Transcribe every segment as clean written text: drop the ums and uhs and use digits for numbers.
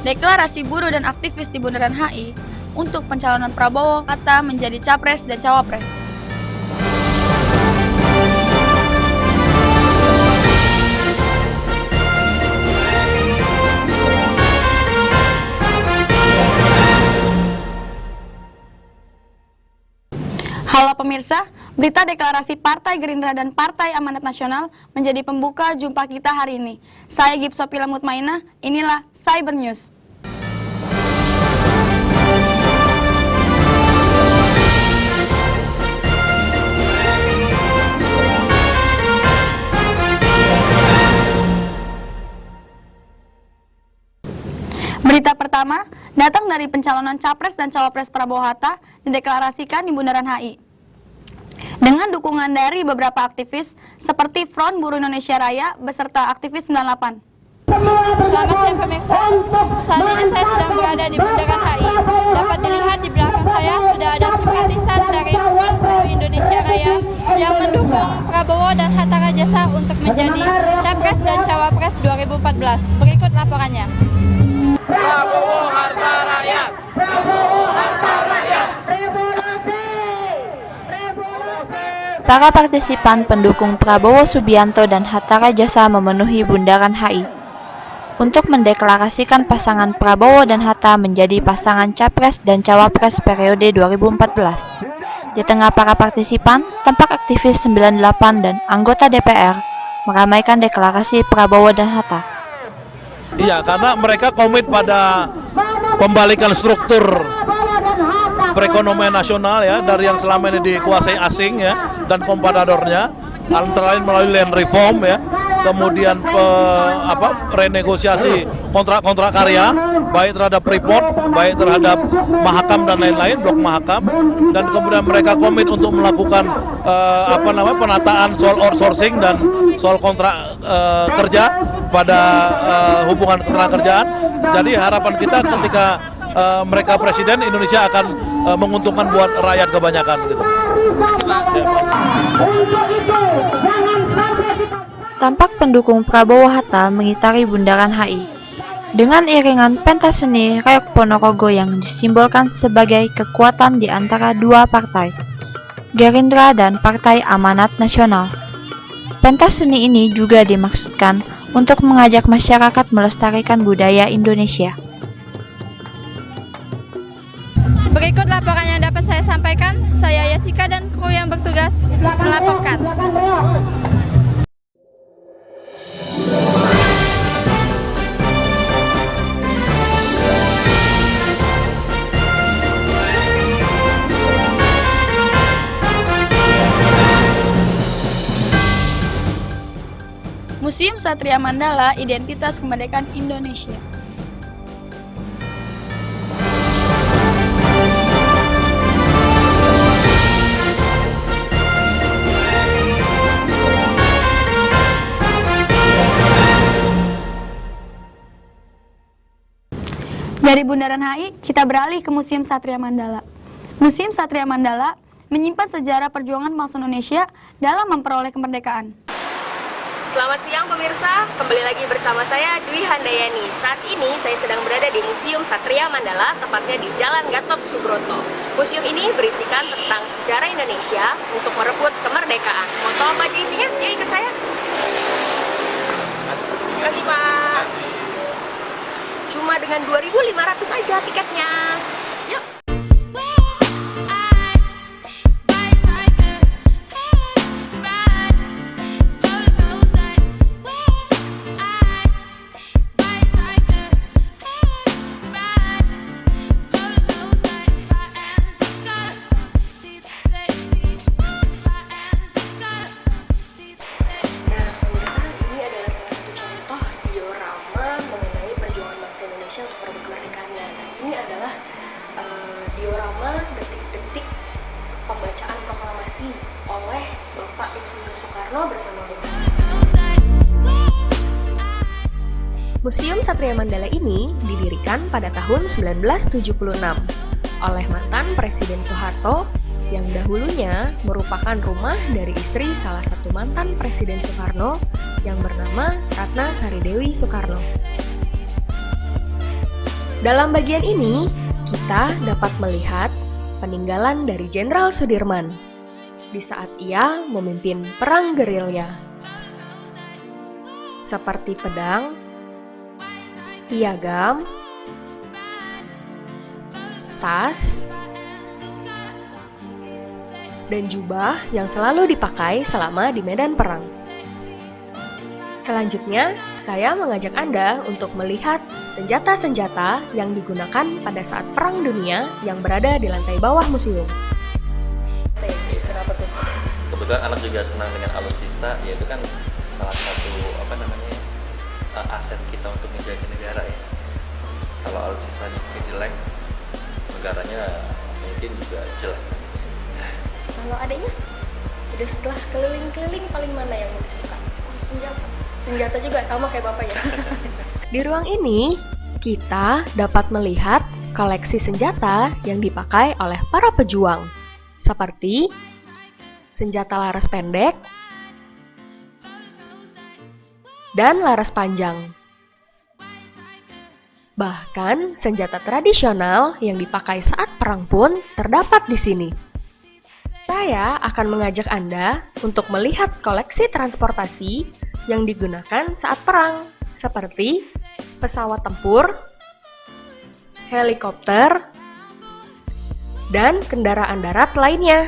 deklarasi buruh dan aktivis di Bundaran HI untuk pencalonan Prabowo Hatta menjadi Capres dan Cawapres. Halo pemirsa, berita deklarasi Partai Gerindra dan Partai Amanat Nasional menjadi pembuka jumpa kita hari ini. Saya Gipsopila Mutmainah, inilah Cyber News. Berita pertama datang dari pencalonan Capres dan Cawapres Prabowo Hatta dideklarasikan di Bundaran HI. Dengan dukungan dari beberapa aktivis seperti Front Buruh Indonesia Raya beserta aktivis 98. Selamat siang pemirsa, saat ini saya sedang berada di Bundaran HI. Dapat dilihat di belakang saya sudah ada simpatisan dari Front Buruh Indonesia Raya yang mendukung Prabowo dan Hatta Rajasa untuk menjadi Capres dan Cawapres 2014. Berikut laporannya. Prabowo harta rakyat, Prabowo harta rakyat, revolusi, revolusi. Para partisipan pendukung Prabowo Subianto dan Hatta Rajasa memenuhi Bundaran HI untuk mendeklarasikan pasangan Prabowo dan Hatta menjadi pasangan Capres dan Cawapres periode 2014. Di tengah para partisipan, tampak aktivis 98 dan anggota DPR meramaikan deklarasi Prabowo dan Hatta. Iya, karena mereka komit pada pembalikan struktur perekonomian nasional ya, dari yang selama ini dikuasai asing ya dan kompetidornya, antara lain melalui land reform ya, kemudian renegosiasi kontrak-kontrak karya baik terhadap Freeport, baik terhadap Mahakam dan lain-lain, blok Mahakam, dan kemudian mereka komit untuk melakukan penataan soal outsourcing dan soal kontrak kerja pada hubungan ketenagakerjaan. Jadi harapan kita ketika mereka presiden, Indonesia akan menguntungkan buat rakyat kebanyakan gitu. Tampak pendukung Prabowo Hatta mengitari Bundaran HI dengan iringan pentas seni Reok Ponorogo yang disimbolkan sebagai kekuatan di antara dua partai, Gerindra dan Partai Amanat Nasional. Pentas seni ini juga dimaksudkan untuk mengajak masyarakat melestarikan budaya Indonesia. Berikut laporan yang dapat saya sampaikan. Saya Yasika dan kru yang bertugas melaporkan. Museum Satria Mandala, Identitas Kemerdekaan Indonesia. Dari Bundaran HI, kita beralih ke Museum Satria Mandala. Museum Satria Mandala menyimpan sejarah perjuangan bangsa Indonesia dalam memperoleh kemerdekaan. Selamat siang pemirsa, kembali lagi bersama saya Dwi Handayani. Saat ini saya sedang berada di Museum Satria Mandala, tepatnya di Jalan Gatot Subroto. Museum ini berisikan tentang sejarah Indonesia untuk merebut kemerdekaan. Mau tahu apa aja isinya? Yuk ikut saya. Terima kasih Pak. Cuma dengan 2.500 aja tiketnya. Yuk. Diorama detik-detik pembacaan proklamasi oleh Bapak Insinyur Soekarno bersama Bung Karno. Museum Satria Mandala ini didirikan pada tahun 1976 oleh mantan Presiden Soeharto yang dahulunya merupakan rumah dari istri salah satu mantan Presiden Soekarno yang bernama Ratna Sari Dewi Soekarno. Dalam bagian ini, kita dapat melihat peninggalan dari Jenderal Sudirman di saat ia memimpin perang gerilya, seperti pedang, piagam, tas, dan jubah yang selalu dipakai selama di medan perang. Selanjutnya, saya mengajak Anda untuk melihat senjata-senjata yang digunakan pada saat Perang Dunia yang berada di lantai bawah museum. Kenapa tuh? Kebetulan anak juga senang dengan alutsista, yaitu kan salah satu aset kita untuk menjaga negara ya. Kalau alutsistanya jelek, negaranya mungkin juga jelek. Kalau adanya, udah setelah keliling-keliling paling mana yang lebih suka? Senjata. Senjata juga sama kayak Bapak ya? Di ruang ini, kita dapat melihat koleksi senjata yang dipakai oleh para pejuang, seperti senjata laras pendek dan laras panjang. Bahkan, senjata tradisional yang dipakai saat perang pun terdapat di sini. Saya akan mengajak Anda untuk melihat koleksi transportasi yang digunakan saat perang, seperti pesawat tempur, helikopter, dan kendaraan darat lainnya.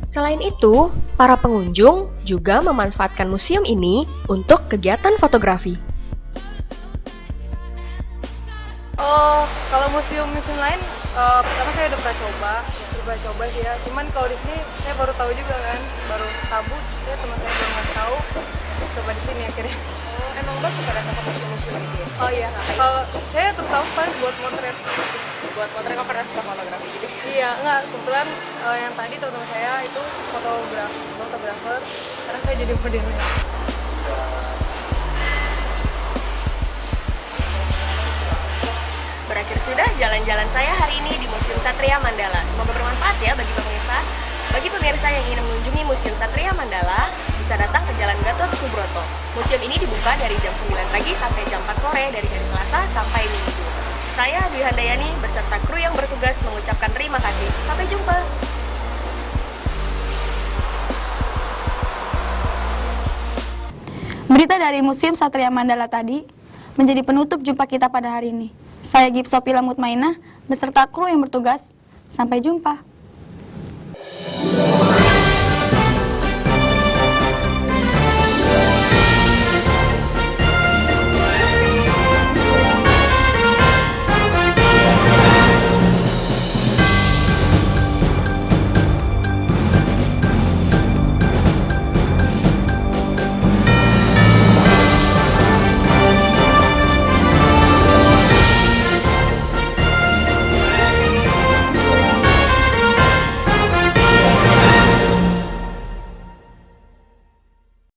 Selain itu, para pengunjung juga memanfaatkan museum ini untuk kegiatan fotografi. Oh, kalau museum lain, pertama saya udah pernah coba sih ya. Cuman kalau di sini saya baru tahu juga kan, baru tabu. Saya teman saya belum ngasih tahu. Coba di sini akhirnya. Oh, emang Mbak suka datang ke museum-museum gitu ya? Oh iya, kalau saya terutama paling buat motret. Buat potret kan pernah suka fotografi gitu? Iya, enggak, kebetulan yang tadi teman saya itu fotografer, karena saya jadi modelnya. Berakhir sudah jalan-jalan saya hari ini di Museum Satria Mandala. Semoga bermanfaat ya bagi pemirsa. Bagi pemirsa yang ingin mengunjungi Museum Satria Mandala, bisa datang ke Jalan Gatot Subroto. Museum ini dibuka dari jam 9 pagi sampai jam 4 sore dari hari Selasa sampai Minggu. Saya Dwi Handayani beserta kru yang bertugas mengucapkan terima kasih. Sampai jumpa. Berita dari Museum Satria Mandala tadi menjadi penutup jumpa kita pada hari ini. Saya Gipsopila Mutmainah beserta kru yang bertugas. Sampai jumpa.